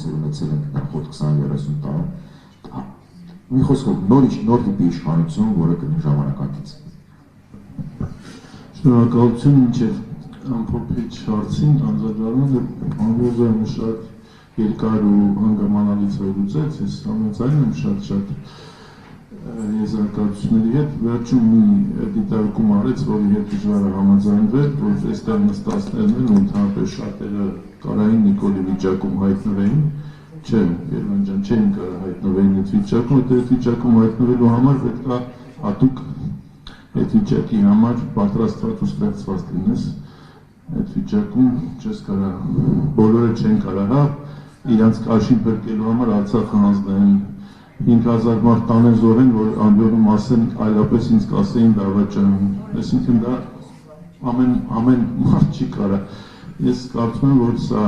մասեր ունեցել ենք նախորդ 20-30 տարում, մի խոսքով նոր տիպի իշխանություն, որը կլինի ժամանակակից։ Շնորհակալություն մինչև ամփոփիչ հարցին անդրադառնալը անվուզը շատ երկար ու հանգամանալից վերլուծեց, ես համաձայն եմ շատ եզրակացությունների հետ, վերջում մի դիտարկում արեց, որի հետ դժվար է համաձայնվել, որ այստեղ նստածներն են ու ընդհանրապես շատերը Կարային Նիկոլի վիճակում հայտնվեին, չէ, Երվան ջան, չէին կարող հայտնվեին այդ վիճակում, այդ վիճակում հայտնվելու համար պետք է հատուկ այդ վիճակի համար պատրաստված ու ստեղծված լինես, այդ վիճակում չես կարող, բոլորը չեն կարող, իրանց կաշին փրկելու համար Արցախը հանձնեն 5000 մարդ տանեն զոհեն, որ ամբողջում ասեն, այլապես ինձ կասեին դավաճանում, այսինքն դա ամեն մարդ չի կարող, ես կարծում եմ, որ սա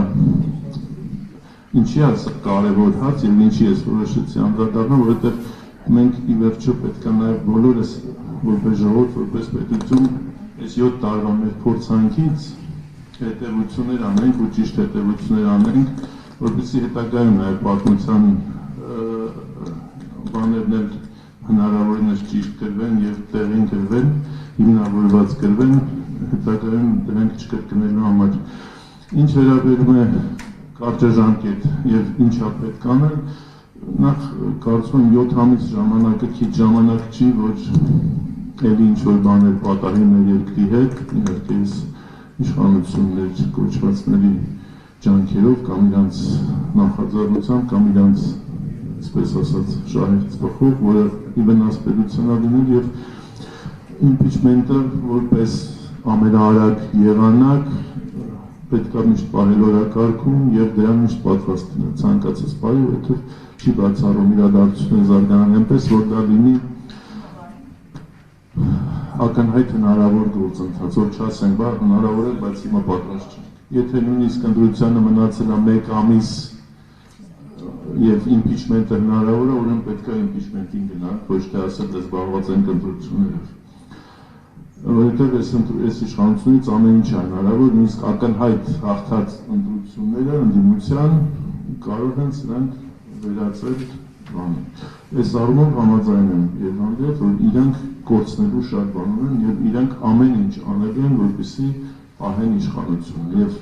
ինչի է սա կարևոր հարց և ինչի ես որոշեցի անդրադառնալ, որովհետև մենք ի վերջո պետք է նաև բոլորս որպես ժողովուրդ, որպես պետություն այս 7 տարվա մեր փորձանքից հետևություններ անենք ու ճիշտ հետևություններ անենք, որպեսզի հետագայում նաև պատմության բաներն էլ հնարավորինս ճիշտ գրվեն և տեղին գրվեն, հիմնավորված գրվեն, հետագայում դրանք չկրկնելու համար։ Ինչ վերաբերում է կարճաժամկետ և ինչա պետք անել, նախ կարծում եմ 7 ամիս ժամանակը քիչ ժամանակ չի, որ էլի ինչ-որ բաներ պատահի մեր երկրի հետ, իհարկե իշխանություններ կոչվածների ջանքերով կամ իրանց նախաձեռնությամբ կամ իրանց այսպես ասած շահերից բխող, որը ի վնաս պետության լինել և իմպիչմենտը որպես ամենաարագ եղանակ պետք է միշտ պահել օրակարգում և դրան միշտ պատրաստ լինել ցանկացած բանի, որովհետև չի բացառում իրադարձությունները զարգանան այնպես, որ դա լինի ակնհայտ հնարավոր գործընթաց, որ չասենք, բա հնարավոր է, բայց հիմա պատրաստ չենք։ Եթե նույնիսկ ընտրությանը մնացել է 1 ամիս և իմպիչմենտը հնարավոր է, ուրեմն պետք է իմպիչմենտին գնանք, ոչ թե ասել դες զբաղված ենք ընտրություններով։ Որովհետև այս իշխանությունից ամեն ինչ է հնարավոր, նույնիսկ ակնհայտ հաղթած ընտրությունները ընդդիմության կարող են սրանք վերածել բանի։ Այս առումով համաձայն եմ Երվանի հետ, որ իրանք կորցնելու շատ բան ունեն և իրանք ամեն ինչ անելու են, որպեսզի պահեն իշխանությունը և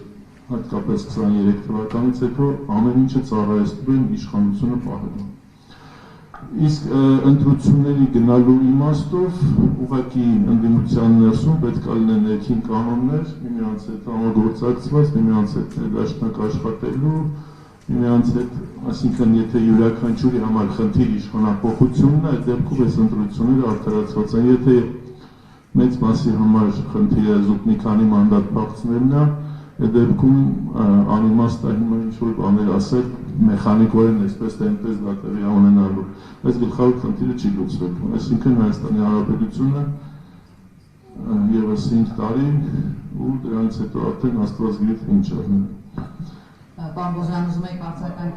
հատկապես 23 թվականից հետո ամեն ինչը ծառայեցնում են իշխանությունը պահելու։ Իսկ ընտրությունների գնալու իմաստով ուղղակի ընդդիմության ներսում պետք է լինեն ներքին կանոններ, միմյանց հետ համագործակցված, միմյանց հետ ներդաշնակ աշխատելու, միմյանց հետ, այսինքն եթե յուրաքանչյուրի համար խնդիր իշխանափոխությունն է, այդ դեպքում այս ընտրությունները արդարացված են, եթե մեծ մասի համար խնդիրը զուտ մի քանի մանդատ փախցնելն է, այդ դեպքում անիմաստ է հիմա ինչ-որ բաներ ասել, մեխանիկորեն այսպես թե այնպես դա տեղի է ունենալու, բայց գլխավոր խնդիրը չի լուծվելու, այսինքն Հայաստանի Հանրապետությունը ևս 5 տարի ու դրանից հետո արդեն Աստված գիտի թե ինչ է։ Պարոն Բոժան, ուզում եք արձագանք